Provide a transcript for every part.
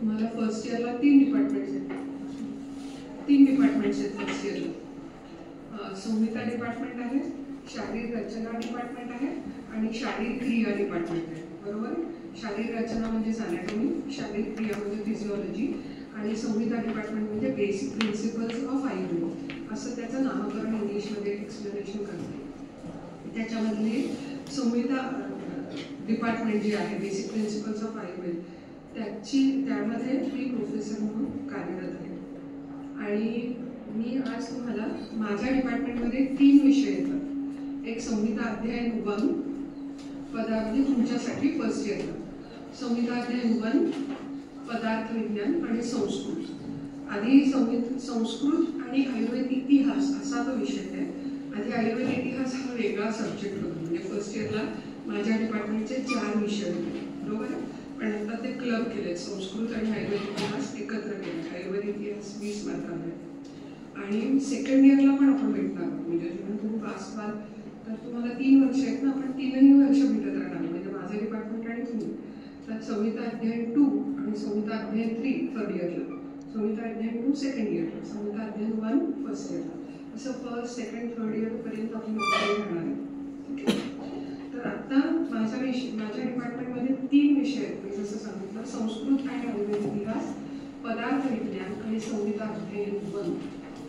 तुम्हाला फर्स्ट इयरला 3 डिपार्टमेंट्स आहेत. 3 डिपार्टमेंट्स आहेत फर्स्ट इयरला. संहिता डिपार्टमेंट आहे, शारीरिक रचना डिपार्टमेंट आहे आणि शारीरिक क्रिया डिपार्टमेंट आहे. बरोबर. शारीरिक रचना म्हणजे अनाटॉमी, शारीरिक क्रिया म्हणजे फिजिओलॉजी आणि संहिता डिपार्टमेंट म्हणजे बेसिक प्रिन्सिपल्स ऑफ आयुर्वेद, असं त्याचं नामकरण इंग्लिशमध्ये एक्सप्लेनेशन करते. त्याच्यामधले संहिता डिपार्टमेंट जे आहे बेसिक प्रिन्सिपल्स ऑफ आयुर्वेद त्यामध्ये मी प्रोफेसर म्हणून कार्यरत आहे. आणि मी आज तुम्हाला माझ्या डिपार्टमेंटमध्ये 3 विषय येतात. एक संहिता अध्ययन 1 म्हणजे तुमच्यासाठी फर्स्ट इयरला संहिता अध्ययन 1 पदार्थ विज्ञान आणि संस्कृत. आधी संस्कृत आणि आयुर्वेद इतिहास असा तो विषय आहे. आधी आयुर्वेद इतिहास हा वेगळा सब्जेक्ट होता. म्हणजे फर्स्ट इयरला माझ्या डिपार्टमेंटचे 4 विषय होते. बरोबर आहे. पण आता ते क्लब केले, संस्कृत आणि आयुर्वेद इतिहास एकत्र केले. आयुर्वेद इतिहास 20 मार्कांवर. आणि सेकंड इयरला पण आपण भेटणार. म्हणजे जेव्हा तुम्ही पास व्हाल तर तुम्हाला 3 वर्ष आहेत ना, आपण 3ही वर्ष भेटत राहणार. म्हणजे माझं डिपार्टमेंट आणि तुम्ही. तर संहिता अध्ययन 2 आणि संहिता अध्ययन 3 थर्ड इयरला, संहिता अध्ययन 2 सेकंड इयरला, संहिता अध्ययन 1 फर्स्ट इयरला, असं फर्स्ट सेकंड थर्ड इयरपर्यंत आपण राहणार आहे. ठीक आहे. तर आता माझ्या डिपार्टमेंटमध्ये 3 विषय आहेत. मी जसं सांगितलं, संस्कृत आणि आयुर्वेद इतिहास, पदार्थ विज्ञान आणि संहिता अध्ययन 1.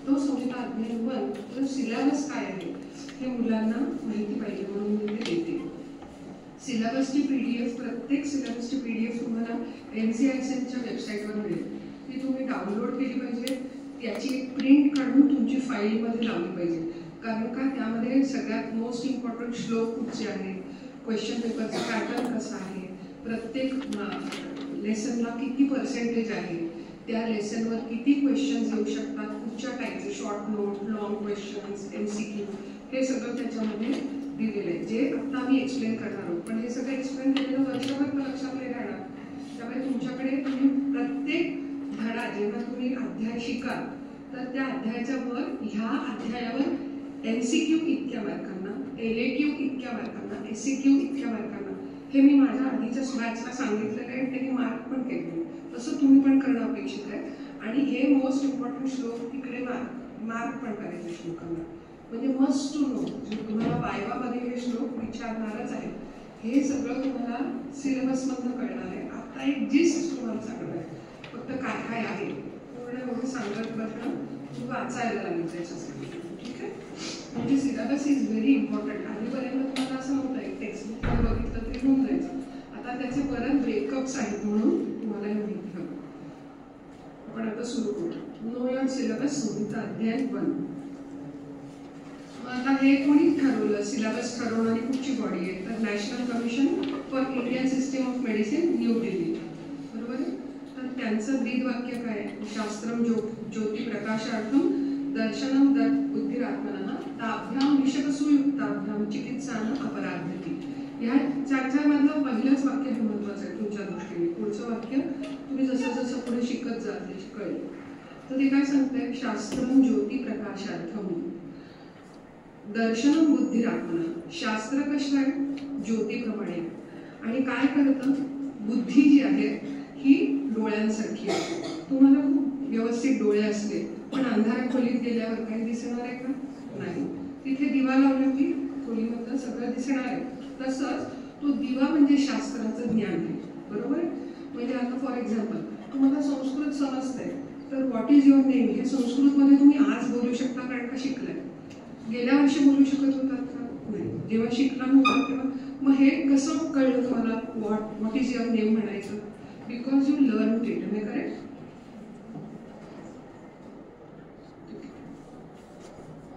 तो संहिता अध्ययन 1 तो सिलेबस काय आहे हे मुलांना माहिती पाहिजे म्हणून मी ते देते. सिलेबसची PDF, प्रत्येक सिलेबसची PDF तुम्हाला NCISNच्या वेबसाईटवर मिळेल. ती तुम्ही डाउनलोड केली पाहिजे. त्याची एक प्रिंट काढून तुमची फाईलमध्ये लावली पाहिजे. कारण का त्यामध्ये सगळ्यात मोस्ट इम्पॉर्टंट श्लोक कुठचे आहेत, क्वेश्चन पेपरचं पॅटर्न कसं आहे, प्रत्येक लेसनला किती पर्सेंटेज आहे, त्या लेसनवर किती क्वेश्चन्स येऊ शकतात, कुठच्या टाईपचे, short note, long questions, MCQ, हे सगळं त्याच्यामध्ये दिलेलं आहे. जे आत्ता मी एक्सप्लेन करणार आहोत. पण हे सगळं एक्सप्लेन केलेलं वर्षभर तर लक्षात नाही राहणार. त्यामुळे तुमच्याकडे तुम्ही प्रत्येक धडा जेव्हा तुम्ही अध्याय शिकाल तर त्या अध्यायाच्या वर ह्या अध्यायावर MCQ इतक्या मार्कांना, LAQ इतक्या मार्कांना, SAQ इतक्या मार्कांना, हे मी माझ्या आधीच्या बॅचला सांगितलेलं आहे. त्यांनी मार्क पण केले. तसं तुम्ही पण करणं अपेक्षित आहे. आणि हे मोस्ट इम्पॉर्टंट श्लोक तिकडे मार्क पण करायचे श्लोकांना. म्हणजे मस्ट टू नो. तुम्हाला वायवामध्ये हे श्लोक विचारणारच आहे. हे सगळं तुम्हाला सिलेबसमधनं कळणार आहे. आता एक जिस्ट तुम्हाला सांगणार आहे. फक्त काय काय आहे पूर्ण एवढं सांगत बसणं तुम्ही वाचायला लागेल त्याच्यासाठी. ठीक आहे. म्हणजे सिलेबस इज व्हेरी इम्पॉर्टंट. आधीपर्यंत तुम्हाला असं नव्हतं, टेक्स्टबुकमध्ये बघितलं तरी होऊन जायचं. आता त्याचे परत ब्रेकअप्स आहेत म्हणून तुम्हाला हे माहिती हवं. आपण आता सुरू करू. नो युअर सिलेबस संहिता अध्ययन 1. आता हे कोणी ठरवलं सिलेबस ठरवणारी कुठची बॉडी आहे तर national commission for Indian system of medicine, new Delhi. बरोबर आहे. तर त्यांचं ब्रीद वाक्य काय आहे, शास्त्रम ज्योती प्रकाशार्थम दर्शनम बुद्धिरात्मनः ताभ्याम विषकसुयुक्ताभ्याम चिकित्सानं अपराध्यती. ह्या 4 मधलं पहिलंच वाक्य हे महत्वाचं आहे तुमच्या दृष्टीने. पुढचं वाक्य तुम्ही जसं जसं पुढे शिकत जाल ते कळेल. तर ते काय सांगतंय, शास्त्रम ज्योती प्रकाशार्थम दर्शनम बुद्धिरात्मनः. शास्त्र कसं आहे, ज्योतीप्रमाणे. आणि काय करतं, बुद्धी जी आहे ही डोळ्यांसारखी आहे. तुम्हाला खूप व्यवस्थित डोळे असले पण अंधाऱ्या खोलीत गेल्यावर काही दिसणार आहे का, नाही. तिथे दिवा लावला की खोलीमधलं सगळं दिसणार आहे. तसंच तो दिवा म्हणजे शास्त्राचं ज्ञान आहे. बरोबर आहे. म्हणजे आता फॉर एक्झाम्पल तुम्हाला संस्कृत समजतंय तर व्हॉट इज युअर नेम हे संस्कृतमध्ये तुम्ही आज बोलू शकता कारण का शिकलाय. गेल्या वर्षी बोलू शकत होतात का, नाही. जेव्हा शिकला नव्हता तेव्हा मग हे कसं कळलं तुम्हाला व्हॉट इज युअर नेम म्हणायचं, बिकॉज यू लर्न इट. म्हणजे करेक्ट.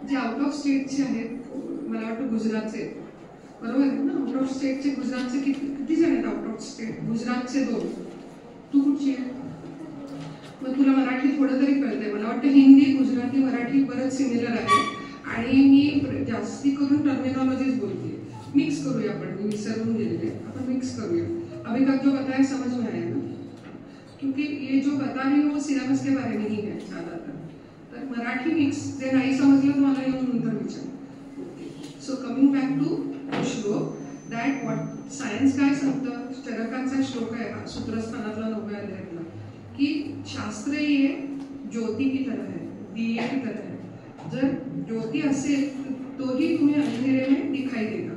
जे आउट ऑफ स्टेटचे आहेत मला वाटतं गुजरातचे आहेत. बरोबर आहे ना. आउट ऑफ स्टेटचे गुजरातचे किती जण आहेत आउट ऑफ स्टेट. गुजरातचे 2. तू कुठची आहे. मग तुला मराठी थोडं तरी कळतंय. मला वाटतं हिंदी गुजराती मराठी बरंच सिमिलर आहे. आणि मी जास्ती करून टर्मिनॉलॉजीज बोलते. मिक्स करूया आपण. मी विसरून गेलेले आपण मिक्स करूया. अभी तक जो बताया समझ में आया ना, क्योंकि ये जो बता रही हूँ वो सिलेबस के बारे में ही है ज़्यादातर. तर मराठी मिक्स जे नाही समजलं तर मला येऊन नंतर विचार. सो कमिंग बॅक टू श्लोक दॅट व्हॉट सायन्स काय सांगतं. चरकांचा श्लोक आहे हा सूत्रस्थानातला 9व्या अध्यायातला. कि शास्त्र ये ज्योति की तरह है, दिए की तरह है। जब ज्योति असेल तो ही तुम्हें अंधेरे में दिखाई देगा।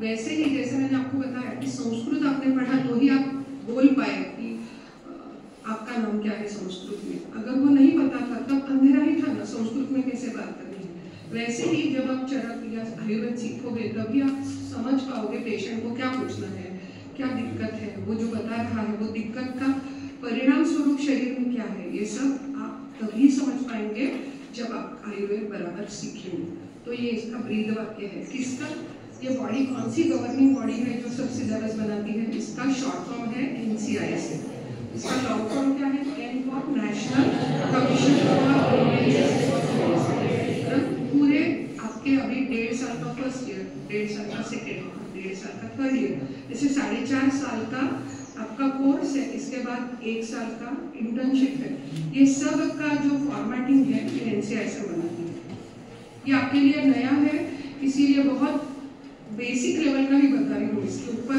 वैसे ही जैसे मैंने आपको बताया कि संस्कृत आपने पढ़ा तो ही आप बोल पाए कि आपका नाम क्या है संस्कृत में। अगर वो नहीं पता था तब अंधेरा ही था ना, संस्कृत में कैसे बात करनी है। वैसे ही जब आप चरक या आयुर्वेद सीखोगे तभी आप समझ पाओगे पेशेंट को क्या पूछना है, क्या दिक्कत है, वो जो बता रहा है वो दिक्कत का परिणाम स्वरूप शरीर में क्या है। ये सब आप तभी समझ पाएंगे जब आप आयुर्वेद बराबर सीखेंगे। तो ये इसका ब्रीद वाक्य है। किसका? ये बॉडी कौन सी गवर्निंग बॉडी है जो सब सिलेबस बनाती है? इसका शॉर्ट फॉर्म है NCIS। इसका लॉन्ग फॉर्म क्या है? N for national commission for. पूरे आपके अभी 1.5 साल का फर्स्ट ईयर, 1.5 साल का सेकेंड, 1.5 साल का थर्ड ईयर, जैसे 4.5 साल का आपका कोर्स है। इसके बाद 1 साल का इंटर्नशिप है। ये सब का जो फॉर्मेटिंग है ये NCIS बनाती है। ये आपके लिए नया है, इसीलिए बहुत बेसिक लेवल का भी बता रही हूँ। इसके ऊपर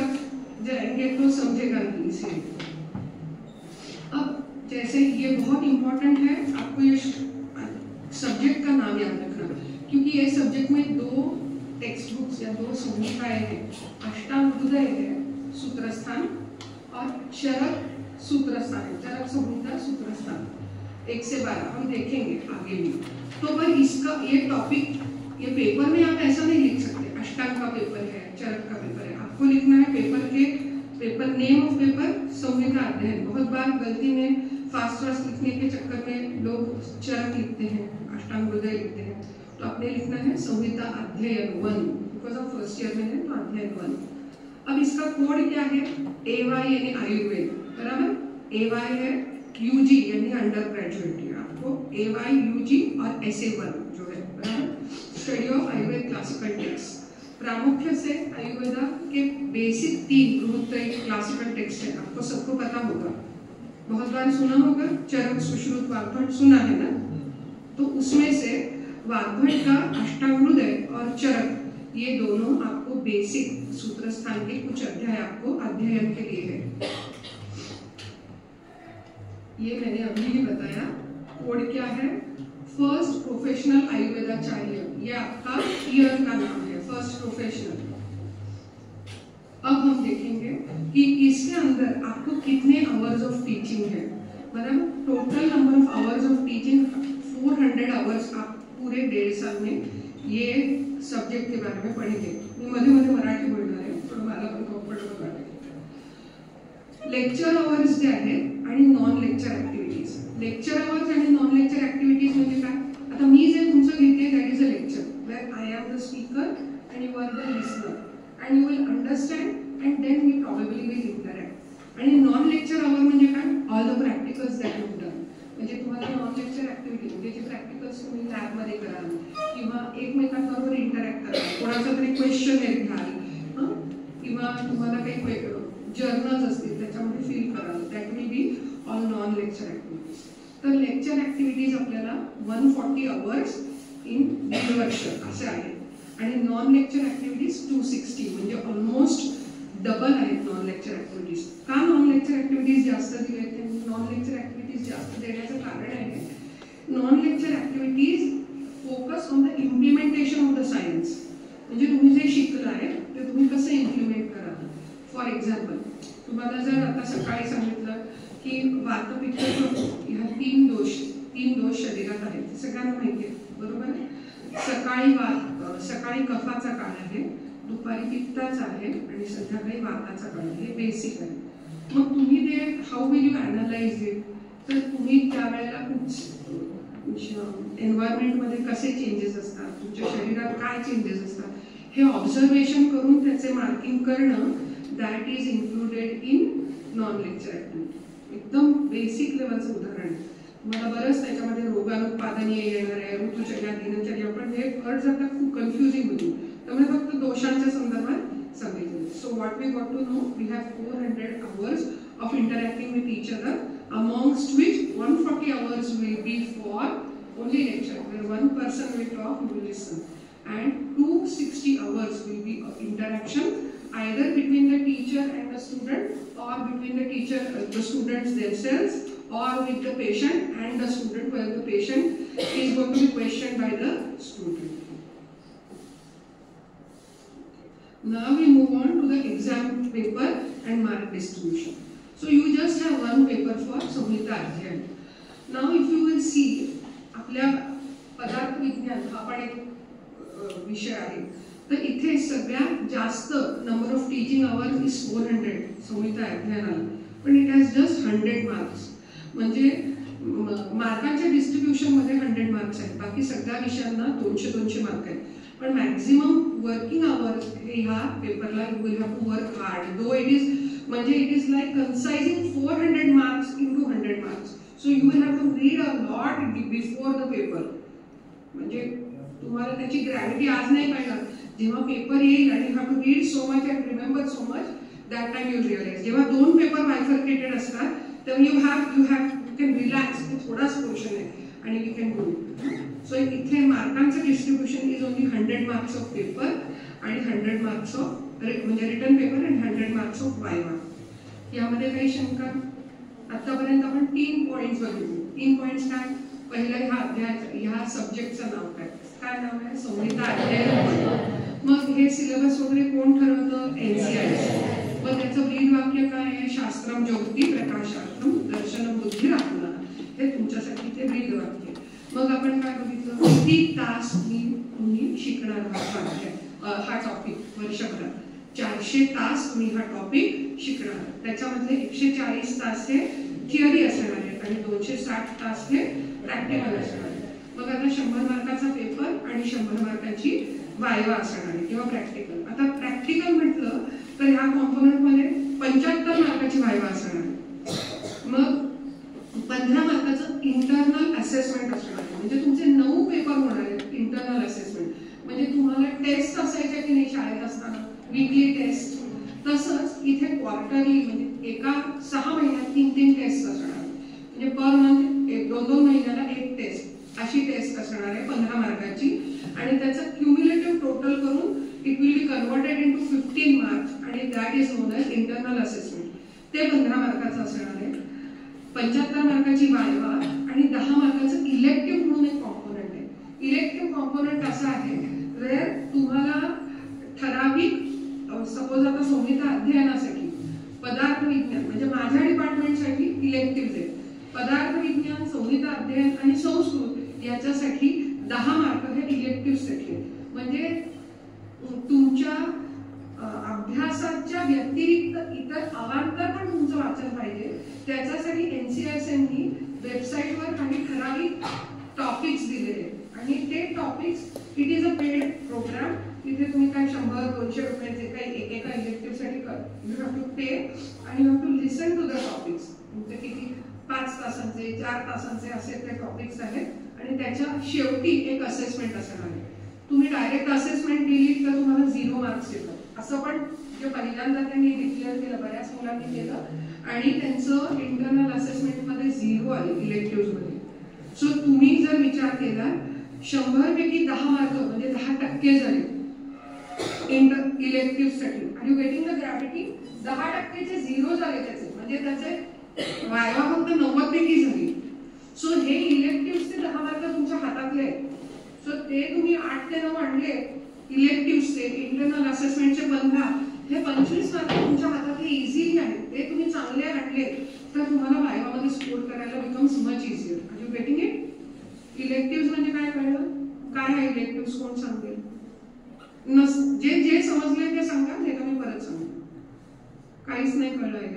जाएंगे तो समझेगा नहीं इसे। अब जैसे ये बहुत इंपॉर्टेंट है, आपको ये सब्जेक्ट का नाम याद रखना, क्योंकि ये सब्जेक्ट में 2 टेक्स्ट बुक्स या 2 संहिताएं हैं। अष्टांगहृदय है सूत्रस्थान और चरक सूत्रस्थान है। चरक संहिता सूत्रस्थान 1 से 12 हम देखेंगे आगे भी। तो पर इसका ये टॉपिक ये पेपर में आप ऐसा नहीं लिख सकते। अष्टांग का पेपर है, चरक का पेपर है, आपको लिखना है पेपर नेम ऑफ पेपर संहिता अध्ययन। बहुत बार गलती में फास्ट लिखने के चक्कर में लोग चरक लिखते हैं, अष्टांगहृदय लिखते हैं। तो आपने लिखना है संहिता अध्ययन 1, बिकॉज ऑफ फर्स्ट ईयर में है तो अध्ययन 1। अब इसका कोड क्या है? AY यानी आयुर्वेद, बराबर। AY है UG यानी अंडर ग्रेजुएट, आपको AY UG और SA1 जो है, बराबर। Study of Ayurveda classical text. प्रामुख्य से आयुर्वेदा के बेसिक 3 बृहत्तरीय क्लासिकल टेक्स्ट है, आपको सबको पता होगा, बहुत बार सुना होगा। चरक, सुश्रुत, वाग्भट सुना है ना। तो उसमें से वाग्भट का अष्टांगहृदय और चरक ये दोनों आपको बेसिक सूत्रस्थान के कुछ अध्याय आपको अध्ययन के लिए है। ये मैंने अभी ही बताया। कोड क्या है? फर्स्ट प्रोफेशनल आयुर्वेदाचार्य, ये आपका ईयर का नाम है, फर्स्ट प्रोफेशनल। अब हम देखेंगे कि इसके अंदर आपको कितने आवर्स ऑफ टीचिंग है। मतलब total number of hours of teaching 400 hours आप पूरे 1.5 साल में ये सब्जेक्ट के बारे में पढ़ेंगे। मध्ये मध्ये मराठी बोलणार आहे, थोडं मला पण कम्फर्टेबल वाटेल। लेक्चर आवर्स जे आहेत आणि non lecture activities. Lecture hours आणि नॉन लेक्चर ऍक्टिव्हिटीज म्हणजे काय? आता मी जे तुमचं घेते that is a lecture where I am the speaker and you are the listener and you will understand and then we probably will interact. आणि non lecture hour म्हणजे काय? All the practicals that you done. म्हणजे तुम्हाला non lecture activity म्हणजे जे practicals तुम्ही लॅबमध्ये कराल किंवा एकमेकांबरोबर इंटरॅक्ट कराल, कोणाचा तरी क्वेश्चन घ्याल किंवा तुम्हाला काही जर्नल्स असतील त्याच्यामध्ये फिल कराल, that will be all non lecture activities. तर लेक्चर ऍक्टिव्हिटीज आपल्याला 140 आवर्स इन 1.5 वर्ष असे आहेत आणि नॉन लेक्चर ऍक्टिव्हिटीज 260 म्हणजे ऑलमोस्ट डबल आहेत नॉन लेक्चर ऍक्टिव्हिटीज। का नॉन लेक्चर ऍक्टिव्हिटीज जास्त दिले? नॉन लेक्चर ऍक्टिव्हिटीज जास्त देण्याचं कारण आहे non lecture activities focus on the implementation of the science. म्हणजे तुम्ही जे शिकलाय ते तुम्ही कसं इम्प्लिमेंट कराल। फॉर एक्झाम्पल तुम्हाला जर आता सकाळी सांगितलं की वात पित्त ह्या 3 दोष शरीरात आहेत, सगळ्यांना माहिती आहे, बरोबर आहे। सकाळी कफाचा काळ आहे, दुपारी पित्ताचा आहे आणि संध्याकाळी वाताचा काळ आहे, हे बेसिक आहे। मग तुम्ही ते how will you analyse it? तर तुम्ही त्यावेळेला एन्व्हायरमेंटमध्ये कसे चेंजेस असतात, तुमच्या शरीरात काय चेंजेस असतात, हे ऑब्झर्वेशन करून त्याचे मार्किंग करणं, that is included in non lecture activity. एकदम बेसिक लेवलचं उदाहरण आहे। तुम्हाला बरंच त्याच्यामध्ये रोगानुत्पादनीय येणार आहे, ऋतुचर्या, दिनचर्या, पण हे अर्ज आता खूप कन्फ्युजिंग होती, त्यामुळे फक्त दोषांच्या संदर्भात सांगितलं। So what we got to know, we have 400 hours of interacting with each other, amongst which 140 hours will be for only lecture, where one person will talk, you will listen, and 260 hours will be of interaction either between the teacher and the student or between the teacher, the students themselves, or with the patient and the student, where the patient is going to be questioned by the student. Now we move on to the exam paper and mark distribution. So you just have one paper for Samhita Adhyayan. Now if you will see, आपल्या पदार्थ विज्ञान हा पण एक विषय आहे, तर इथे सगळ्यात जास्त number of teaching hours is 400 संहिता अध्ययनाला, पण इट हॅज जस्ट 100 मार्क्स. म्हणजे मार्कांच्या डिस्ट्रीब्युशन मध्ये 100 मार्क्स आहेत, बाकी सगळ्या विषयांना 200 मार्क आहेत. पण मॅक्झिमम वर्किंग आवर्स हे ह्या पेपरला you will have to work hard, though it is म्हणजे it is like concising 400 marks into 100 marks. So you will have to read a lot before the paper. म्हणजे तुम्हाला त्याची gravity आज नाही कळणार, जेव्हा पेपर येईल आणि you have to read so much and remember so much, that time you realize. जेव्हा दोन पेपर बायफर्केटेड असतात तेव्हा यू कॅन रिलॅक्स, थोडाच पोर्शन आहे आणि we can do it. So इथे मार्कांचं distribution is only 100 marks of paper आणि 100 मार्क्स ऑफ म्हणजे रिटर्न पेपर आणि 100 मार्क्स ऑफ वायवा. यामध्ये काही शंका? आतापर्यंत आपण 3 पॉइंट्स बघितले. 3 पॉइंट्स काय? पहिला ह्या सब्जेक्टचं नाव काय नाव आहे? संहिता अध्याय. मग हे सिलेबस वगैरे कोण ठरवतं? NCERT. मग त्याचं ब्रीद वाक्य काय आहे? शास्त्रम ज्योती प्रकाशार्थम दर्शन बुद्धी आत्मा. हे तुमच्यासाठी ते ब्रीद वाक्य. मग आपण काय बघितलं? किती तास तुम्ही शिकणार हा टॉपिक वर्षभरात? 400 तास तुम्ही हा टॉपिक शिकणार. त्याच्यामधले 140 तास हे थिअरी असणार आहे आणि 260 तास हे प्रॅक्टिकल असणार आहे. मग आता 100 मार्काचा पेपर आणि 100 मार्काची वायवा असणार आहे किंवा प्रॅक्टिकल. आता प्रॅक्टिकल म्हटलं तर ह्या कॉम्पोनंट मध्ये 75 मार्काची वायवा असणार आहे. मग 15 मार्काचं इंटरनल असेसमेंट असणार आहे. म्हणजे तुमचे 9 पेपर होणार आहेत इंटरनल असेसमेंट. म्हणजे तुम्हाला टेस्ट असायच्या की नाही शाळेत असताना, वीकली टेस्ट, तसंच इथे क्वार्टरली म्हणजे एका 6 महिन्यात 3 टेस्ट असणार आहे. म्हणजे पर मंथ 2 महिन्याला 1 टेस्ट अशी टेस्ट असणार आहे 15 मार्काची. आणि त्याचं क्युम्युलेटिव्ह टोटल करून it will be converted into 15 marks आणि that is known as internal assessment. ते 15 मार्काचं असणार आहे. 75 मार्काची वायवा आणि 10 मार्काचं इलेक्टिव्ह म्हणून एक कॉम्पोनंट आहे. इलेक्टिव्ह कॉम्पोनंट असा आहे वेअर तुम्हाला ठराविक, सपोज आता संहिता अध्ययनासाठी पदार्थ विज्ञान म्हणजे माझ्या डिपार्टमेंटसाठी इलेक्टिव्ह आहेत. पदार्थ विज्ञान, संहिता अध्ययन आणि संस्कृत याच्यासाठी 10 मार्क हे इलेक्टिव्ह साठी. म्हणजे तुमच्या अभ्यासाच्या व्यतिरिक्त इतर अवांतर पण तुमचं वाचन पाहिजे. त्याच्यासाठी NCERT वेबसाईटवर काही ठराविक टॉपिक्स दिलेले आणि ते topics it is a paid program. तिथे तुम्ही काय 100-200 रुपयाचे काही एकेका इलेक्टिव्ह साठी यू हॅव टू पे आणि you have to listen to the topics. तुमचे किती 5 तासांचे 4 तासांचे असे ते टॉपिक्स आहेत आणि त्याच्या शेवटी एक असेसमेंट असणार आहे. तुम्ही डायरेक्ट असेसमेंट दिली तर तुम्हाला 0 मार्क्स येतात. असं पण जे पहिल्यांदा त्यांनी डिक्लेअर केलं, बऱ्याच मुलांनी केलं आणि त्यांचं इंटरनल असेसमेंट मध्ये 0 आले इलेक्टिव्ह मध्ये. सो तुम्ही जर विचार केला 100 पैकी 10 मार्क म्हणजे 10% झाले इलेक्टिव्ह साठी. Are you getting the gravity? 10%चे 0 झाले त्याचे, म्हणजे त्याचे वायवा फक्त 90 पैकी झाली. सो हे इलेक्टिव्हचे 10 मार्क तुमच्या हातातले. सो ते तुम्ही 8 ते 9 आणले इलेक्टिव्हचे, इंटरनल असेसमेंटचे 15, हे 25 मार्क तुमच्या हातातले इझिली आहेत. ते तुम्ही चांगले आणले तर तुम्हाला वायवामध्ये स्कोर करायला becomes much easier. Are you getting it? Elective म्हणजे काय कळलं? काय आहे इलेक्टिव्ह? कोण सांगेल? जे समजले ते सांगा, नाही तर मी परत सांगेन. काहीच नाही कळलं आहे.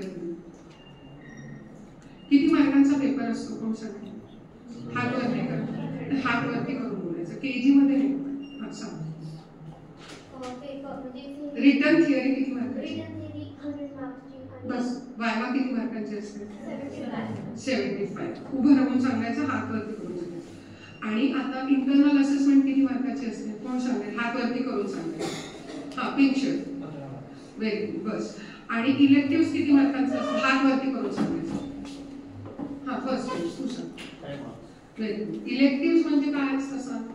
किती मार्कांचा पेपर असतो कोण सांगेल? हातवरती करून बोलायचं. KG मध्ये नाही. हा सांग. रिटर्न थिअरी किती मार्कांची? बस. वायवा किती मार्कांची असते? 75. उभं राहून सांगायचं, हातवरती करून सांगायचं. आणि आता इंटरनल असेसमेंट किती मार्काची असते कोण सांगेल? हातवरती करून सांगायचं. हा, पिक्चर. Very good. बस. आणि इलेक्टिव्ह किती मार्कांचे असते? हातवरती करून सांगायचं. हा, फर्स्ट पेज तू सांग. Very good. इलेक्टिव्ह म्हणजे काय असतं सांग?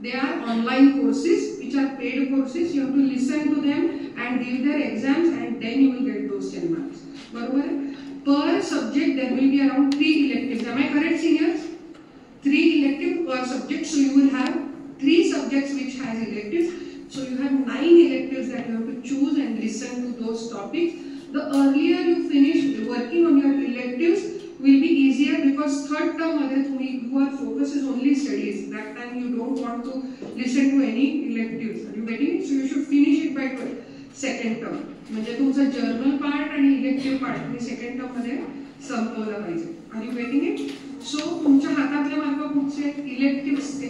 They are online courses which are paid courses. You have to listen to them and give their exams and then you will get those 10 marks. बरोबर? Per subject there will be around 3 those topics. The earlier you finish working on your electives will be easier, because third term मध्ये your focus is only studies. That time you don't want to listen to any electives. Are you getting it? So you should finish it by second term. म्हणजे तुमचा journal part आणि elective part तुम्ही second term मध्ये संपवला पाहिजे. Are you getting it? So तुमच्या हातातले mark कुठचे? इलेक्टिव्हचे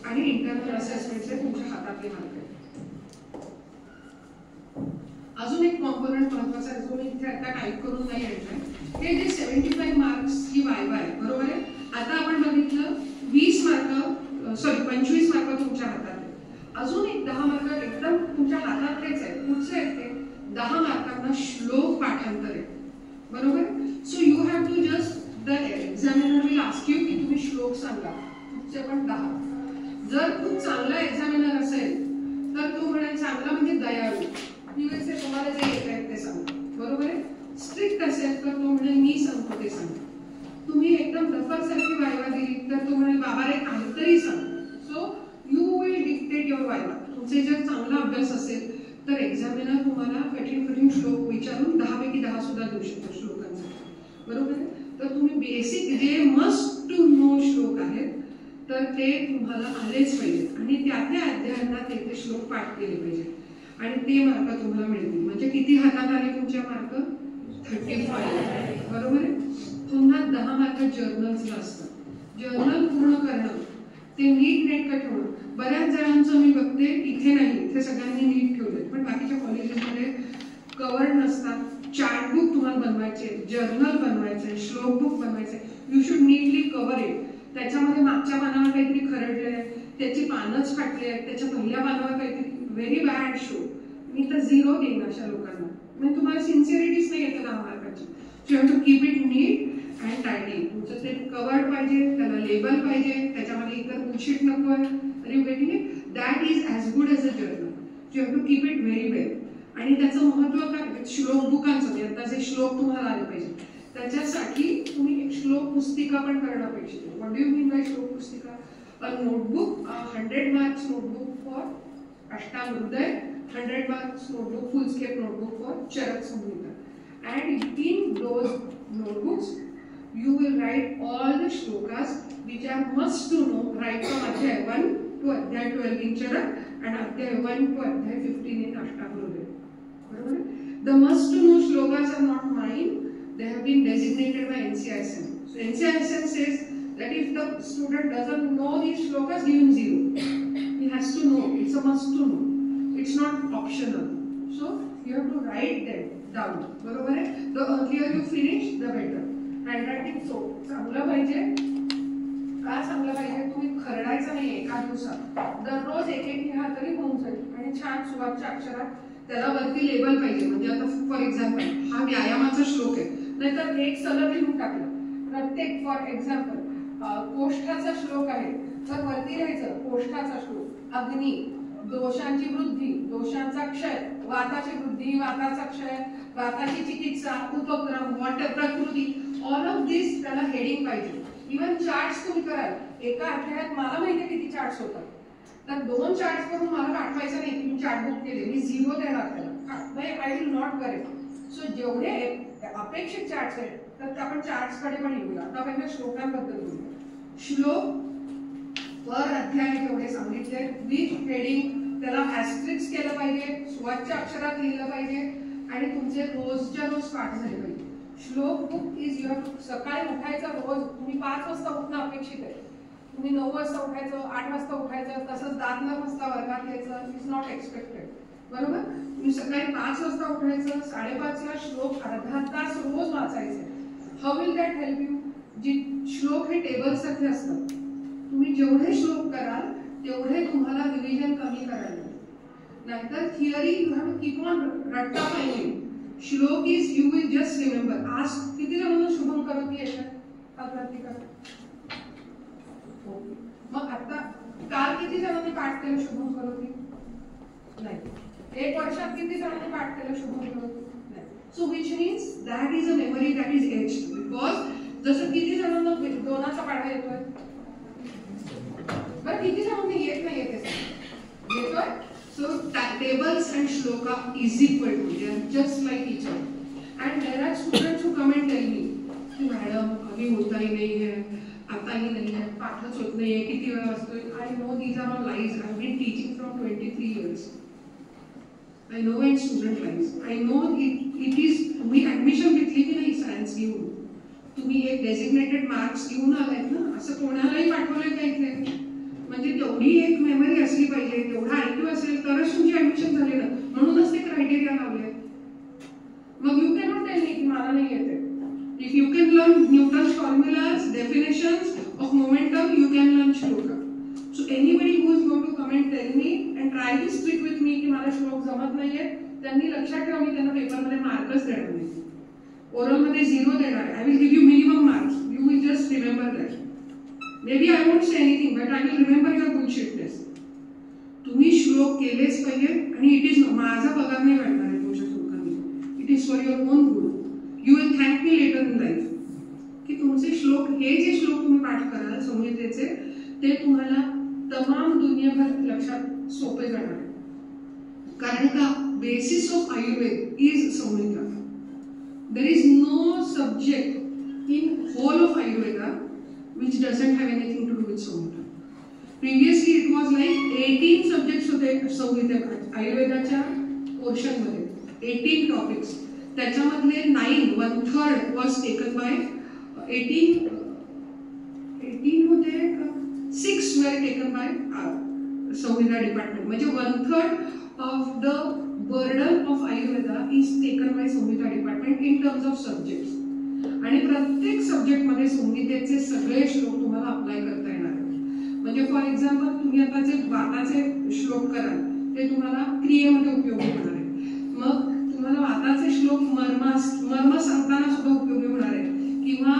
आणि इंटरनल असेसमेंटचे तुमच्या हातातले मार्क. अजून एक कॉम्पोनंट महत्त्वाचा आहे जो मी इथे आता टाईप करून नाही आणलाय. हे जे 75 मार्क्स ही वायवा आहे, बरोबर आहे. आता आपण बघितलं 20 मार्क, सॉरी 25 मार्क तुमच्या हातात आहे. अजून एक 10 मार्क एकदम तुमच्या हातातलेच आहे. कुठचे आहेत ते? 10 मार्कांना श्लोक पाठांतर आहे, बरोबर. So you have to just the examiner will ask you की तुम्ही श्लोक सांगा, तुमचे पण 10. जर खूप चांगला एक्झामिनर असेल तर तो म्हणेल चांगला म्हणजे दयाळू, तुम्हाला जे येत आहे ते सांगा, बरोबर आहे. स्ट्रिक्ट असेल तर तो म्हणेल मी सांगतो ते सांगा. तुम्ही एकदम डफर सारखी वायवा दिली तर तो म्हणेल बाबा रे काहीतरी सांग. So you will dictate your viva. तुमचे जर चांगला अभ्यास असेल तर एक्झामिनर तुम्हाला कठीण कठीण श्लोक विचारून 10 पैकी 10 सुद्धा देऊ शकतो श्लोकांसाठी, बरोबर आहे. तर तुम्ही बेसिक जे मस्ट टू नो श्लोक आहेत तर ते तुम्हाला आलेच पाहिजेत आणि त्या अध्यायांना ते श्लोक पाठ केले पाहिजे आणि ते मार्क तुम्हाला मिळतील. म्हणजे किती हातात आले तुमच्या मार्क? 35, बरोबर आहे. पुन्हा 10 मार्क जर्नल्सला असतात. जर्नल पूर्ण करणं, ते नीट नेटकं ठेवणं. बऱ्याच जणांचं मी बघते इथे नाही, इथे सगळ्यांनी नीट ठेवले, पण बाकीच्या कॉलेजेसमध्ये कव्हर नसतात. चार्ट बुक तुम्हाला बनवायचे, जर्नल बनवायचे, श्लोक बुक बनवायचे. You should neatly cover it. त्याच्यामध्ये मागच्या पानावर काहीतरी खरडलंय, त्याची पानच फाटली आहेत, त्याच्या पहिल्या पानावर काहीतरी व्हेरी बॅड शो. मी तर 0 देईन अशा लोकांना. म्हणजे तुम्हाला सिन्सिअरिटीच नाही येतं 10 मार्काची. So you have to keep it neat and tidy. तुमचं ते कवर्ड पाहिजे, त्याला लेबल पाहिजे, त्याच्यामध्ये इतर बुलशीट नको आहे. Are you getting it? That is as good as a journal. So you have to keep it very well. आणि त्याचं महत्त्व काय? श्लोक बुकांचं, आता जे श्लोक तुम्हाला आले पाहिजे त्याच्यासाठी तुम्ही एक श्लोक पुस्तिका पण करणं अपेक्षित आहे. What do you mean by shloka pustika? A notebook, 100 marks notebook for Ashtanga Hridaya, 100 marks notebook, full scape notebook for Charak Samhita. And in those notebooks, you will write all the shlokas which are must to know right from Adhyay 1 to Adhyay 12 in Charak and Adhyay 1 to Adhyay 15 in Ashtang Hruday. The must to know shlokas are not mine. They have been designated by NCISM. So NCISM says that if the student doesn't know these shlokas, give him 0. He has to know. It's a must to know. It's not optional. So you have to write them down. बरोबर आहे. The earlier you finish, the better. Handwriting so चांगलं पाहिजे. का चांगलं पाहिजे? तुम्ही खरडायचं नाही एका दिवसात. दररोज एक लिहा तरी होऊन जाईल आणि छान सुवाच्या अक्षरात त्याला वरती लेबल पाहिजे. म्हणजे आता फॉर एक्झाम्पल हा व्यायामाचा श्लोक आहे, नाहीतर एक सलग लिहून टाकलं. प्रत्येक फॉर एक्झाम्पल कोष्ठाचा श्लोक आहे तर वरती लिहायचं कोष्ठाचा श्लोक. अग्नी, दोषांची वृद्धी, दोषांचा क्षय, वाताची वृद्धी, वाताचा क्षय, वाताची चिकित्सा, उपक्रम, वॉटर, प्रकृती, ऑल ऑफ दिस त्याला हेडिंग पाहिजे. इव्हन चार्ट्स तुम्ही कराल. एका अध्यायात मला माहिती किती चार्ट्स होतात, तर 2 चार्ट्स करून मला पाठवायचं नाही की मी चार्ट बुक केले, मी 0 देणार त्याला. I will not correct. So जेवढे अपेक्षित चार्ट्स आहेत तर आपण चार्ट्स कडे पण येऊया. आता पहिल्या श्लोकांबद्दल बोलूया. श्लोक पर अध्याय जेवढे सांगितले विथ हेडिंग, त्याला ॲस्ट्रिक्स केलं पाहिजे, सुवाच्या अक्षरात लिहिलं पाहिजे आणि तुमचे रोजच्या रोज पाठ झाले पाहिजे. श्लोक बुक इज युअर. सकाळी उठायचं रोज. तुम्ही 5 वाजता उठणं अपेक्षित आहे. तुम्ही 9 वाजता उठायचं, 8 वाजता उठायचं, तसंच दात न घासता वर्गात यायचं. इज नॉट एक्सपेक्टेड, बरोबर. तुम्ही सकाळी 5 वाजता उठायचं, 5:30ला श्लोक अर्धा तास रोज वाचायचे. How will that help you? जी श्लोक हे टेबल सारखे असतात. तुम्ही जेवढे श्लोक कराल तेवढे तुम्हाला रिव्हिजन कमी करायला. नाहीतर theory you have to keep on रट्टा पाहिजे. Shlok is you will just remember. आज किती जणांना शुभम करोती येतात? मग आता काल किती जणांनी पाठ केलं शुभम करोती? नाही. 1 वर्षात किती जणांनी पाठ केलं शुभम करोती? नाही. So which means that is a memory that is aged. Because जसं किती जणांना 2चा पाढा येतोय, बरं किती जणांनी येत नाही येते येतोय. So tables and shloka is equal to, they are just like each other. And there are students who come and tell me कि मॅडम अभी होता ही नहीं है, आता ही नहीं है, पाठच होत नाही आहे, किती वेळ वाचतोय. I know these are all lies. I have been teaching from 23 years. I know when student lies. I know it is, तुम्ही ऍडमिशन घेतली की नाही सायन्स घेऊन, तुम्ही एक डेझिग्नेटेड मार्क्स घेऊन आलात ना, असं कोणालाही पाठवलंय का इथे? म्हणजे तेवढी एक मेमरी असली पाहिजे, तेवढा IQ असेल तरच तुमची ऍडमिशन झाली ना, म्हणूनच ते क्रायटेरिया लावले. मग यू कॅनॉट टेल मी की मला नाही येते. If you can learn Newton's formulas, definitions of momentum, you can learn shloka. So anybody who is going to come and tell me and try to stick with me की मला श्लोक जमत नाहीये, त्यांनी लक्षात ठेवा मी त्यांना पेपरमध्ये मार्कच देणार नाही. ओरलमध्ये 0 देणार आहे. I will give you minimum marks. You will just remember that. Maybe I won't say anything, but I will remember your bullshitness. तुम्ही श्लोक केलेच पाहिजे आणि इट इज माझा पगार नाही वाटणार आहे तुमच्या श्लोकांनी. It is for your own good. You will thank me later in life की तुमचे श्लोक, हे जे श्लोक तुम्ही पाठ कराल संहितेचे, ते तुम्हाला तमाम दुनियाभर लक्षात सोपे जाणार आहे. कारण का basis of Ayurved is samhita. There is no subject in whole of Ayurveda which doesn't have anything to do with Samhita. Previously it was like 18 subjects होते संहिता आयुर्वेदाच्या पोर्शन मध्ये, 18 टॉपिक्स. त्याच्यामधले 1/3 was taken by 18 होते का 6 were taken by संहिता department. म्हणजे 1/3 of the burden of Ayurveda is taken by संहिता department in terms of subjects. आणि प्रत्येक सब्जेक्ट मध्ये संहितेचे सगळे श्लोक तुम्हाला अप्लाय करता येणार आहेत. म्हणजे फॉर एक्झाम्पल तुम्ही आता जे वाताचे श्लोक कराल ते तुम्हाला क्रियेमध्ये उपयोगी होणार आहे. मग तुम्हाला वाताचे श्लोक मर्म सांगताना सुद्धा उपयोगी होणार आहे किंवा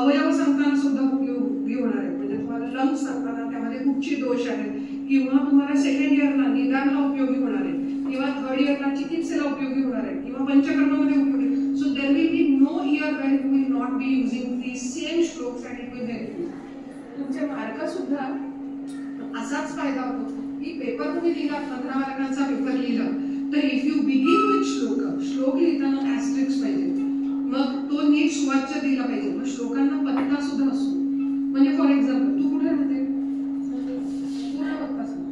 अवयव सांगताना सुद्धा उपयोगी होणार आहे. म्हणजे तुम्हाला लंग्स सांगताना त्यामध्ये कुठचे दोष आहेत किंवा तुम्हाला सेकंड इयरला निदानला उपयोगी होणार आहे किंवा थर्ड इयरला चिकित्सेला उपयोगी होणार आहे किंवा पंचकर्मामध्ये उपयोगी. So there will be no year when you will not be using these same shloks and it will help you. तुमचे मार्क सुद्धा असाच फायदा होतो की पेपर तुम्ही लिहिला, 15 मार्कांचा पेपर लिहिला तर इफ यू बिगिन विथ श्लोक लिहिताना ऍस्ट्रिक्स पाहिजे, मग तो नीट सुवाच्य दिला पाहिजे. मग श्लोकांना पत्ता सुद्धा असतो. म्हणजे फॉर एक्झाम्पल तू कुठे राहते, पूर्ण पत्ता सांग.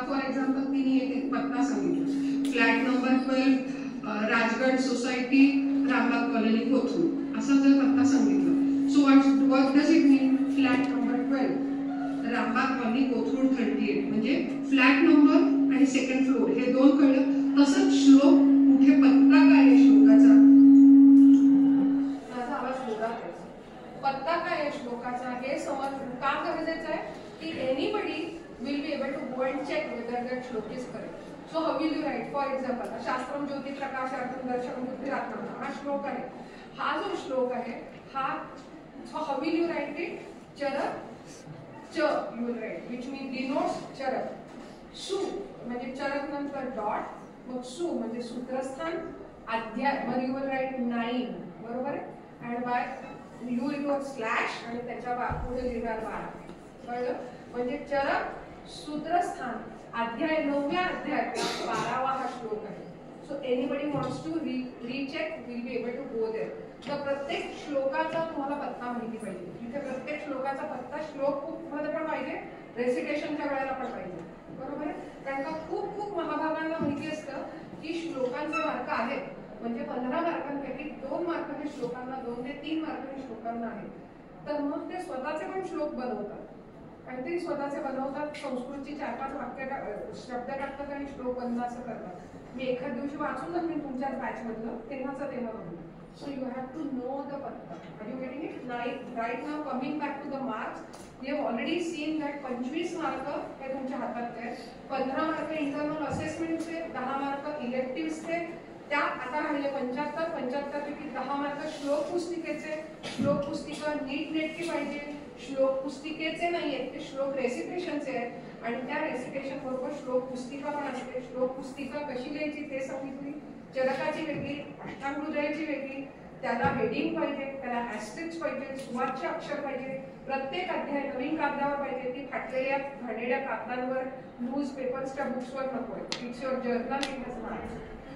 फॉर एक्झाम्पल तिने एक पत्ता सांगितला, flat number 12 Rajgad society, Rambagh colony, Kothrud, असा जर पत्ता सांगितला. So what does it mean? Flat number 12 Rambagh colony, Kothrud 38. म्हणजे फ्लॅट नंबर आणि सेकंड फ्लोर हे दोन कळलं. तसंच श्लोक कुठे, पत्ता काय आहे श्लोकाचा, माझा आवाज जोरात आहे, पत्ता काय आहे श्लोकाचा हे समजणं का गरजेचं आहे की anybody will be able to go and check whether that shlok is correct. So how will you write? For example, शास्त्रम ज्योति प्रकाशार्थम दर्शनम बुद्धिरात्मम, हा श्लोक आहे. हा जो श्लोक आहे हा, so how will you write it? चरक च you will write, which means denotes चरक. सु म्हणजे चरक नंतर डॉट, मग सु म्हणजे सूत्रस्थान, अध्याय, मग you will write 9, बरोबर. and by you will do slash आणि त्याच्या पुढे लिहिणार 12. कळलं? म्हणजे चरक, सूत्रस्थान, अध्याय 9व्या अध्यायाचा 12वा हा श्लोक आहे. So anybody wants to recheck will be able to go there. तर प्रत्येक श्लोकाचा तुम्हाला पत्ता माहिती पाहिजे. तिथे प्रत्येक श्लोकाचा पत्ता श्लोक मध्ये पण पाहिजे, रेसिटेशनच्या वेळेला पण पाहिजे, बरोबर आहे. कारण का खूप महाभागांना माहिती असतं की श्लोकांचे मार्क आहेत, म्हणजे 15 मार्कांपैकी 2 मार्क हे श्लोकांना, 2 ते 3 मार्क हे श्लोकांना आहेत. तर मग ते स्वतःचे पण श्लोक बनवतात, काहीतरी स्वतःचे बनवतात, संस्कृतची 4-5 वाक्य शब्द टाकतात आणि श्लोक बंद असं करतात. मी एखाद दिवशी वाचून दाखवेन तुमच्याच बॅच मधलं, तेव्हाचं तेव्हा बघू. So you have to know the पत्ता. Are you getting it? Right now coming back to the marks, we have already seen that 25 mark हे तुमच्या हातात आहेत. 15 मार्क इंटरनल असेसमेंटचे, 10 मार्क इलेक्टिव्हचे, त्या आता राहिले 75 पैकी 10 मार्क श्लोक पुस्तिकेचे. श्लोक पुस्तिका नीट नेटकी पाहिजे. श्लोक पुस्तिकेचे नाही आहेत, ते श्लोक रेसिटेशनचे आहेत आणि त्या रेसिटेशन बरोबर श्लोक पुस्तिका पण असते. श्लोक पुस्तिका कशी लिहायची ते सांगितली, चरकाची वेगळी, अष्टांग हृदयाची वेगळी, त्याला हेडिंग पाहिजे, त्याला ऍस्टेरिस्क पाहिजे, सुवाच्य अक्षर पाहिजे, प्रत्येक अध्याय नवीन कागदावर पाहिजे, ती फाटलेल्या घाणेरड्या कागदांवर न्यूज पेपर्सच्या बुक्सवर नकोय. It's your journal in has marks.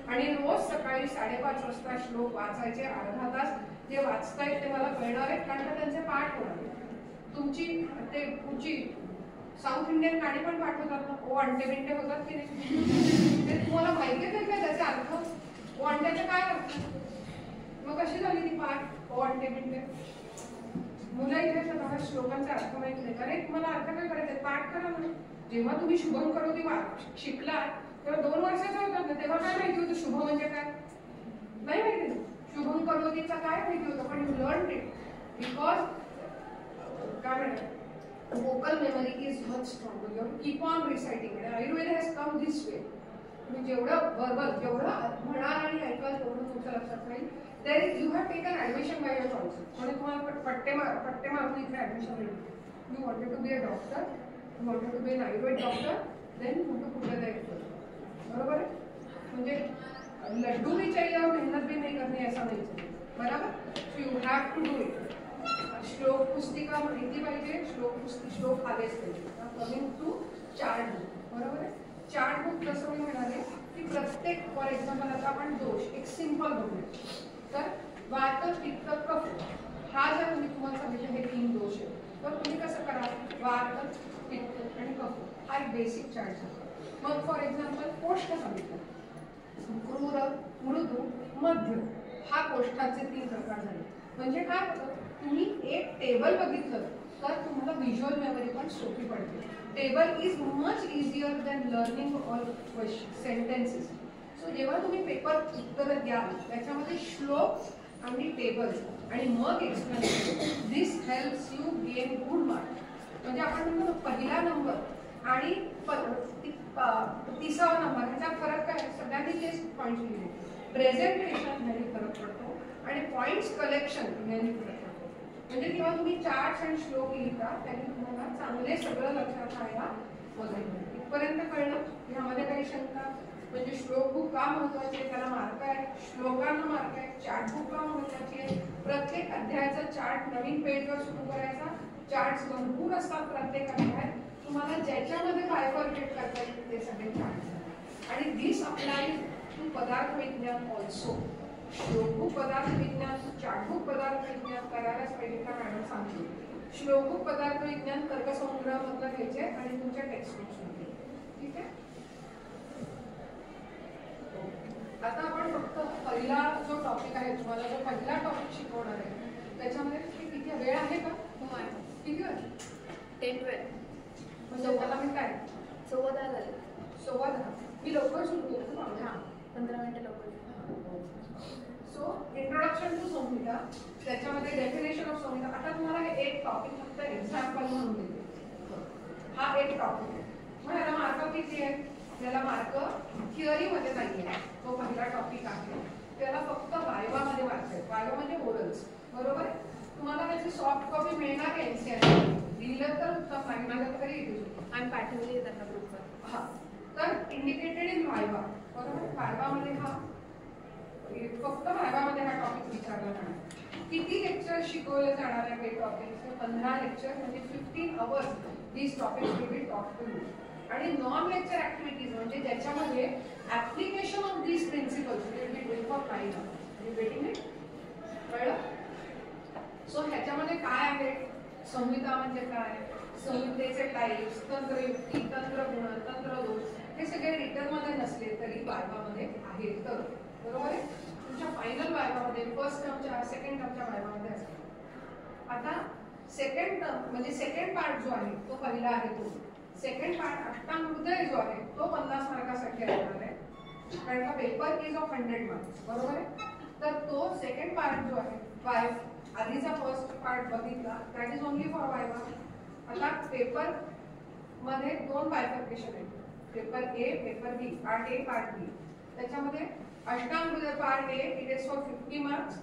आणि रोज सकाळी 5:30 वाजता श्लोक वाचायचे, अर्धा तास. जे वाचतायत ते मला कळणार आहेत कारण का त्यांचे पाठ होणार. तुमची ते पुढची साऊथ इंडियन गाणी पण पाठ होतात ना, ओ अंडे बिंडे होतात की नाही, ते तुम्हाला माहिती आहे का त्याचे अर्थ? ओ अंड्याचे काय अर्थ? मग कशी झाली ती पाठ ओ अंडे बिंडे? मुलं इथे स्वतः श्लोकांचा अर्थ माहिती नाही. अरे तुम्हाला अर्थ काय करायचे? पाठ करा म्हणून. जेव्हा तुम्ही शुभम करोती शिकला तेव्हा 2 वर्षाचा होतात ना, तेव्हा काय माहिती होतं शुभ म्हणजे काय? नाही माहिती. शुभम करोतीचा काय माहिती होतं, पण यू लर्न इट बिकॉज काय म्हणतात, vocal memory is much stronger. You keep on reciting it. Ayurveda has come this way. तुम्ही जेवढं verbal जेवढं म्हणाल आणि ऐकाल तेवढं तुमच्या लक्षात राहील. There you have taken admission by your choice. म्हणजे तुम्हाला पट्टे मारून इथे ऍडमिशन मिळेल. You wanted to be a doctor, you wanted to be an Ayurvedic doctor, then कुठं कुठलं जायचं, बरोबर आहे? म्हणजे लड्डू भी चाहिए और मेहनत भी नहीं करनी ऐसा नहीं चाहिए, बराबर? So you have to do it. श्लोक पुस्तिका माहिती पाहिजे, श्लोक आलेच पाहिजे. कमिंग टू चार्ट बुक, बरोबर आहे? चार्ट बुक कसं मी म्हणाले की प्रत्येक, फॉर एक्झाम्पल आता आपण दोष एक सिंपल बघूया. तर वात पित्त कफ हा जर मी तुम्हाला सांगितलं हे 3 दोष आहेत, तर तुम्ही कसं करा, वात पित्त आणि कफ हा एक बेसिक चार्ट आहे. मग फॉर एक्झाम्पल कोष्ठ सांगितलं, क्रूर मृदू मध्य हा कोष्ठाचे 3 प्रकार झाले. म्हणजे काय होतं, तुम्ही एक टेबल बघितलं तर तुम्हाला व्हिज्युअल मेमरी पण सोपी पडते. Table is much easier than learning all sentences. So जेव्हा तुम्ही पेपर उत्तर द्याल त्याच्यामध्ये श्लोक आणि टेबल्स आणि मग explanation, this helps you gain good mark. म्हणजे आपण म्हणतो पहिला नंबर आणि 30वा नंबर ह्याचा फरक काय? सगळ्यांनी तेच पॉईंट लिहिले. प्रेझेंटेशन ह्याने फरक पडतो आणि पॉइंट्स कलेक्शन ह्याने फरक पडतो. म्हणजे जेव्हा तुम्ही चार्ट्स आणि श्लोक लिहिता त्यांनी तुम्हाला चांगले सगळं लक्षात राहायला मदत होईल. इथपर्यंत कळलं? ह्यामध्ये काही शंका? म्हणजे श्लोक बुक का महत्वाचे, त्याला मार्क आहे, श्लोकांना मार्क आहे, चार्ट बुक का महत्वाची आहे, प्रत्येक अध्यायाचा चार्ट नवीन पेजवर सुरू करायचा, चार्ट्स भरपूर असतात प्रत्येक अध्याय, तुम्हाला ज्याच्यामध्ये बायफर्केट करता येईल ते सगळे चार्ट्स. आणि दिस अप्लाय टू पदार्थ विज्ञान ऑल्सो. श्लोकबुक पदार्थ विज्ञान, चार्टबुक पदार्थ विज्ञान करायलाच पाहिजे का मॅडम सांगतो. श्लोकबुक पदार्थ विज्ञान तर्कसंग्रहामधलं घ्यायचे आणि तुमच्या टेक्स्टबुक्समध्ये. ठीक आहे. आता आपण फक्त पहिला जो टॉपिक आहे, तुम्हाला जो पहिला टॉपिक शिकवणार आहे त्याच्यामध्ये किती वेळ आहे का? किती वेळ? 10-12. म्हणजे त्याला मी काय 14 झाले. 14. मी लवकर सुरू करतो. हां, 15 मिनिटं लवकर. सो इंट्रोडक्शन टू संहिता, त्याच्यामध्ये डेफिनेशन ऑफ संहिता. आता तुम्हाला हे एक टॉपिक फक्त एक्झाम्पल म्हणून देते. हा एक टॉपिक आहे, मग याला मार्क किती आहे? याला मार्क थिअरीमध्ये नाही आहे. तो पहिला टॉपिक आहे, त्याला फक्त वायवामध्ये मार्क आहे. वायवा म्हणजे ओरल्स, बरोबर आहे? तुम्हाला त्याची सॉफ्ट कॉपी मिळणार आहे एनसीआरटी. दिलं तर उत्तम, नाही मिळालं तरी आम्ही पाठवली आहे त्यांना ग्रुपवर. हा, तर इंडिकेटेड इन वायवा, बरोबर? वायवामध्ये हा फक्त वायवामध्ये हा टॉपिक विचारला जाणार. किती लेक्चर शिकवले जाणार आहे हे टॉपिक? 15 लेक्चर, म्हणजे 15 hours this topic will be taught to you. आणि नॉन लेक्चर ऍक्टिव्हिटीज म्हणजे ज्याच्यामध्ये application of this principles will be doing for 9 hours. You getting it? कळलं? सो ह्याच्यामध्ये काय आहे? संहिता म्हणजे काय, संहितेचे टाईप्स, तंत्रयुक्ती, तंत्रगुण, तंत्रदोष, हे सगळे रिटर्न मध्ये नसले तरी वायवामध्ये आहेत. तर बरोबर आहे? तुमच्या फायनल वायवामध्ये फर्स्ट टर्मच्या सेकंड टर्मच्या वायवामध्ये असतात. आता सेकंड टर्म म्हणजे सेकंड पार्ट जो आहे तो पहिला आहे. तो सेकंड पार्ट अष्टांग हृदय जो आहे तो 50 मार्कासाठी असणार आहे, कारण का पेपर इज ऑफ 100 मार्क्स, बरोबर आहे? तर तो सेकंड पार्ट जो आहे, आधीचा फर्स्ट पार्ट बघितला, that is only for viva. आता पेपर मध्ये 2 बायफर्केशन आहेत, paper A, paper B, part A, part B. त्याच्यामध्ये Ashtanga Hridaya part A, it is for 50 marks.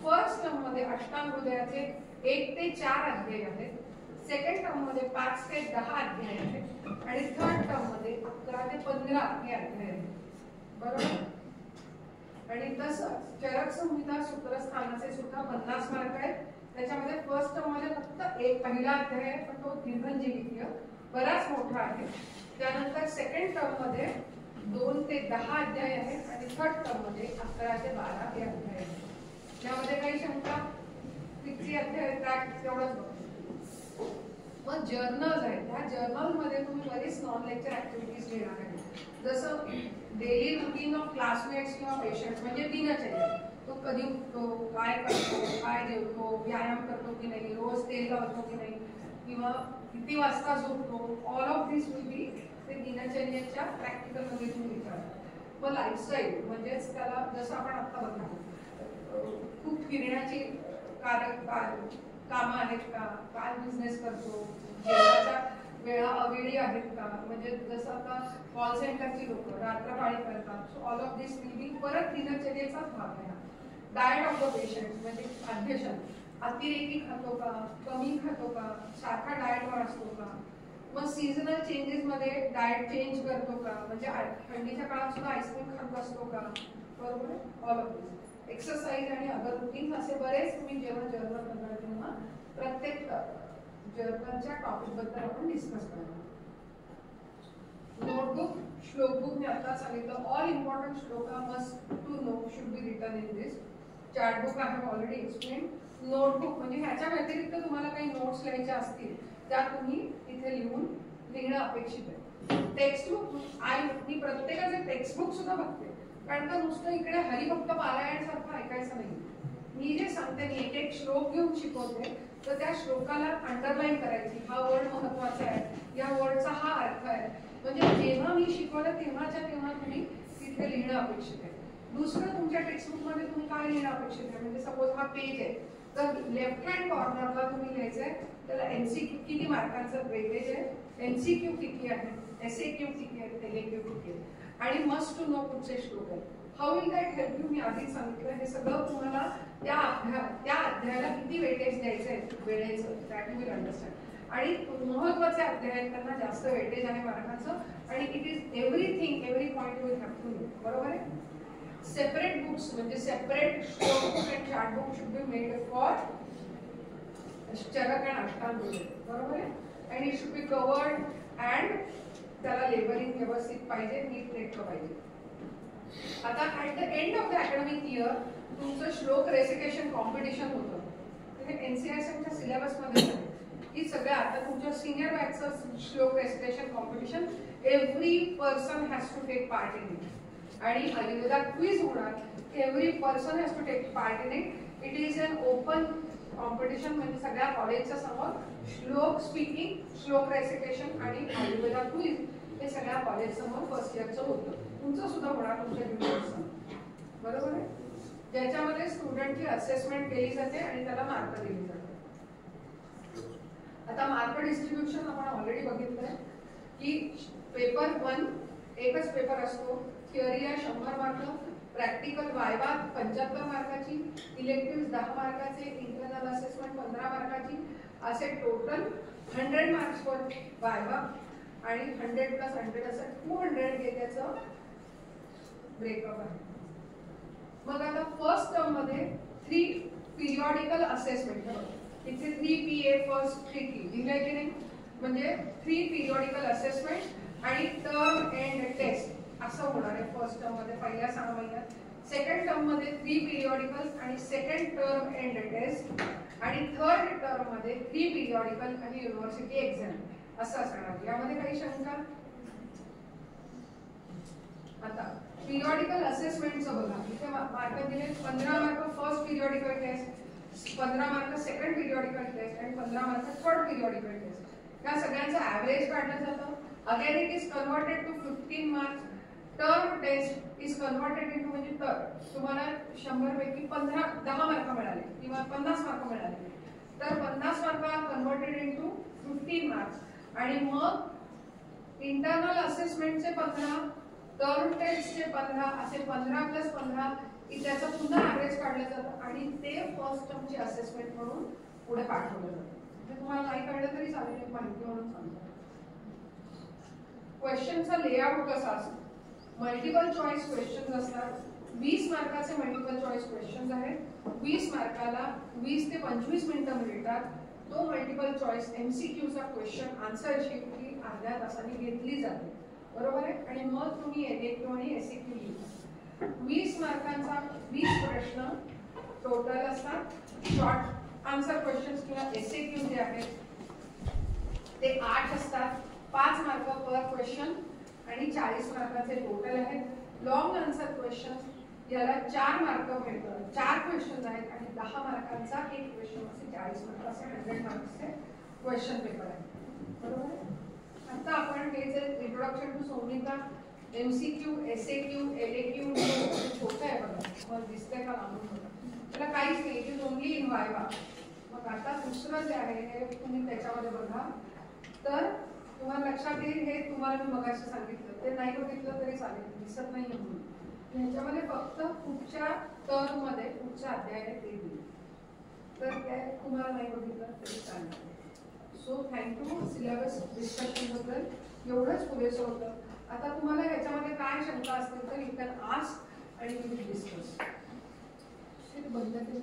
First term मध्ये अष्टांग हृदयाचे 1 ते 4 अध्याय आहेत, सेकंड टर्म मध्ये 5 ते 10 अध्याय आहेत आणि थर्ड टर्म मध्ये 11 ते 15 हे अध्याय आहेत, बरोबर? आणि तसंच चरक संहिता सूत्रस्थानाचे सुद्धा 50 मार्क आहेत. त्याच्यामध्ये फर्स्ट टर्म मध्ये फक्त एक पहिला अध्याय आहे, पण तो दीर्घजीविकीय बराच मोठा आहे. त्यानंतर सेकंड टर्म मध्ये 2 ते 10 अध्याय आहेत आणि थर्ड टर्म मध्ये 11 ते 12 हे अध्याय आहेत. त्यामध्ये काही शंका किती अध्याय आहेत तेवढंच बघतो. मग जर्नल्स आहेत, त्या जर्नल मध्ये तुम्ही बरेच नॉन लेक्चर ऍक्टिव्हिटीज घेणार आहे. जसं डेली रुटीन ऑफ क्लासमेट्स किंवा पेशंट म्हणजे दिनचर्या. तो कधी उठतो, काय करतो, काय जेवतो, व्यायाम करतो की नाही, रोज तेल लावतो की नाही, किंवा किती वाजता झोपतो, all of this will be ते दिनचर्येच्या प्रॅक्टिकल मध्ये तुम्ही विचारता. मग लाईफस्टाईल म्हणजेच त्याला जसं आपण आता बघतो खूप फिरण्याची कामं आहेत का, काय बिझनेस करतो, जेवणाच्या वेळा अवेळी आहेत का, म्हणजे जसं आता कॉल सेंटरची लोक रात्रपाळी करतात. So all of this will be परत दिनचर्येचाच भाग आहे. डाएट ऑफ द पेशंट म्हणजे अध्यशन, अतिरेकी खातो का, कमी खातो का, सारखा डाएटवर असतो का. मग सीझनल चेंजेस मध्ये डाएट चेंज करतो का, म्हणजे थंडीच्या काळात सुद्धा आईस्क्रीम खात असतो का, बरोबर. ऑल ऑफ दिस एक्सरसाइज आणि अदर रुटीन असे बरेच तुम्ही जेव्हा जर्नल करणार तेव्हा प्रत्येक जर्नलच्या टॉपिक बद्दल आपण डिस्कस करणार. नोटबुक, श्लोकबुक मी आता सांगितलं. All important shloka must to know should be written in this. Chart book I have already explain. Notebook म्हणजे ह्याच्या व्यतिरिक्त तुम्हाला काही नोट्स लिहायच्या असतील त्या तुम्ही इथे लिहणं अपेक्षित आहे. टेक्स्टबुक मी प्रत्येकाचे टेक्स्टबुक सुद्धा बघते, कारण का नुसतं इकडे हरिभक्त पारायण सारखं ऐकायचं नाही. मी जे सांगते मी एक एक श्लोक घेऊन शिकवते, तर त्या श्लोकाला अंडरलाईन करायची, हा वर्ड महत्वाचा आहे, या वर्डचा हा अर्थ आहे. म्हणजे जेव्हा मी शिकवलं तेव्हाच्या तेव्हा तुम्ही तिथे लिहिणं अपेक्षित आहे. दुसरं तुमच्या टेक्स्टबुक मध्ये तुम्ही काय लिहिणं अपेक्षित आहे, म्हणजे सपोज हा पेज आहे तर लेफ्ट हँड कॉर्नरला तुम्ही लिहायचंय त्याला एमसीक्यू किती मार्कांचं वेटेज आहे, एमसीक्यू किती आहे, एसएक्यू किती आहे, एलएक्यू किती आहे, आणि मस्ट टू नो कुठचे श्लोक आहे. How will that help you, मी आधीच सांगितलं. हे सगळं तुम्हाला त्या अध्यायाला किती वेटेज द्यायचं आहे वेळेचं, दॅट यू विल अंडरस्टँड. आणि महत्वाचे अध्याय आहेत त्यांना जास्त वेटेज आहे मार्कांचं, आणि it is everything every point will have to know, बरोबर आहे. सेपरेट बुक्स म्हणजे सेपरेट श्लोक book and chart book should be made for Charak and Ashtanga, बरोबर आहे. And it should be covered and त्याला लेबलिंग व्यवस्थित पाहिजे, नीट नेटकं पाहिजे. आता at the end of the academic year तुमचं श्लोक रेसिटेशन कॉम्पिटिशन होतं. ते एनसीआरसीच्या सिलेबसमध्ये ही सगळ्या आता तुमच्या सिनियर बॅचचं shlok recitation competition every person has to take part in it. आणि आयुर्वेदा क्विज होणार, every person has to take part in it. It is an open competition, म्हणजे सगळ्या कॉलेजच्या समोर श्लोक स्पीकिंग, श्लोक रेसिटेशन आणि आयुर्वेदा क्विज हे सगळ्या कॉलेज समोर फर्स्ट इयरचं होतं. तुमचं सुद्धा होणार तुमच्या युनिव्हर्सिटी, बरोबर आहे. ज्याच्यामध्ये स्टुडंटची असेसमेंट केली जाते आणि त्याला मार्क दिले जातात. आता मार्क डिस्ट्रीब्युशन आपण ऑलरेडी बघितलंय की पेपर 1 एकच पेपर असतो. थिअरी आहे 100 मार्क, प्रॅक्टिकल वायवा 75 मार्काची, इलेक्टिव्ह 10 मार्काचे, इंटरनल असेसमेंट 15 मार्काची, असे टोटल 100 मार्क्स फॉर वायवा आणि 100 + 100 असं 200 हे त्याचं ब्रेकअप आहे. मग आता फर्स्ट टर्म मध्ये 3 पिरियॉडिकल असेसमेंट, इथे 3 PA फर्स्ट 3 T लिहिलंय की नाही, म्हणजे 3 पिरियॉडिकल असेसमेंट आणि टर्म एंड टेस्ट असं होणार आहे फर्स्ट टर्म मध्ये पहिल्या 6 महिन्यात. सेकंड टर्म मध्ये 3 पिरियॉडिकल आणि सेकंड टर्म एंड टेस्ट, आणि थर्ड टर्म मध्ये 3 पिरियॉडिकल आणि युनिव्हर्सिटी एक्झाम असं असणार. यामध्ये काही शंका? आता पिरियॉडिकल असेसमेंटचं बघा, इथे मार्क दिले 15 mark first periodical test, 15 mark second periodical test आणि 15 मार्क थर्ड पिरियॉडिकल टेस्ट. या सगळ्यांचं ऍव्हरेज काढलं जातं. Again it is converted to 15 marks. Term test is converted into, म्हणजे तुम्हाला 100 पैकी 10 मार्क मिळाले किंवा 50 मार्क मिळाले, तर 50 मार्क कन्वर्टेड इनटू 15 मार्क्स. आणि मग इंटरनल असेसमेंटचे 15, टर्म टेस्टचे 15, असे 15 + 15 त्याचं पुन्हा ऍव्हरेज काढलं जातं आणि ते फर्स्ट टर्मची असेसमेंट म्हणून पुढे पाठवलं जातं. म्हणजे तुम्हाला नाही कळलं तरी चालेल, माहिती म्हणून सांगतो. क्वेश्चनचा लेआउट कसा असतो, मल्टिपल चॉईस क्वेश्चन असतात, 20 मार्काचे मल्टिपल चॉईस क्वेश्चन आहेत. 20 मार्काला 20 ते 25 मिनिटं मिळतात. तो मल्टिपल चॉईस MCQचा क्वेश्चन आन्सर शीट ही अर्ध्या तासाने घेतली जाते, बरोबर आहे. आणि मग तुम्ही LAQ आणि SAQ लिहिता. 20 मार्कांचा 20 प्रश्न टोटल असतात. शॉर्ट आन्सर क्वेश्चन्स किंवा SAQ जे आहेत ते 8 असतात. 5 मार्क पर क्वेश्चन आणि 40 मार्काचे टोटल आहेत. लॉंग आन्सर क्वेश्चन याला 4 मार्क मिळतात. 4 क्वेश्चन आहेत आणि 10 मार्कांचा एक क्वेश्चन असे 40 मार्काचे 100 मार्क्सचे क्वेश्चन पेपर आहे, बरोबर आहे. आता आपण हे जे इंट्रोडक्शन टू संहिता MCQ SAQ LAQ छोटं आहे बघा, मग दिसतंय का लांबून बघा, त्याला काहीच नाही, it is only in viva. मग आता दुसरं जे आहे हे तुम्ही त्याच्यामध्ये बघा तर तुम्हाला लक्षात येईल. हे तुम्हाला मी मगाशी सांगितलं, ते नाही बघितलं तरी चालेल, दिसत नाही म्हणून. ह्याच्यामध्ये फक्त पुढच्या टर्म मध्ये पुढच्या अध्याय आहे ते दिले, तर ते तुम्हाला नाही बघितलं तरी चालेल. सो थँक्यू सिलेबस डिस्कशन बद्दल एवढंच पुरेसं होतं. आता तुम्हाला ह्याच्यामध्ये काय शंका असतील तर यू कॅन आस्क आणि वी विल डिस्कस. बंद केलं